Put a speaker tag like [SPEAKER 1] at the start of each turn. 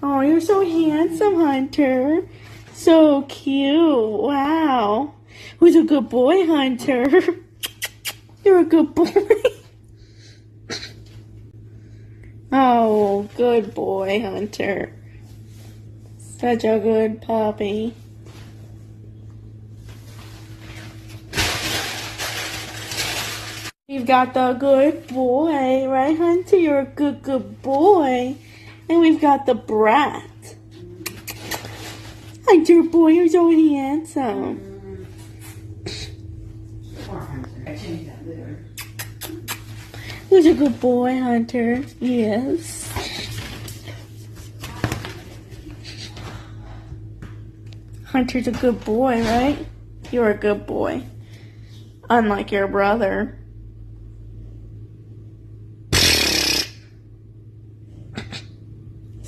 [SPEAKER 1] Oh, you're so handsome, Hunter. So cute. Wow. Who's a good boy, Hunter? You're a good boy. Oh, good boy, Hunter. Such a good puppy. We've got the good boy, right, Hunter? You're a good boy. And we've got the BRAT. Hunter, boy, you're so handsome. Who's a good boy, Hunter? Yes. Hunter's a good boy, right? You're a good boy. Unlike your brother.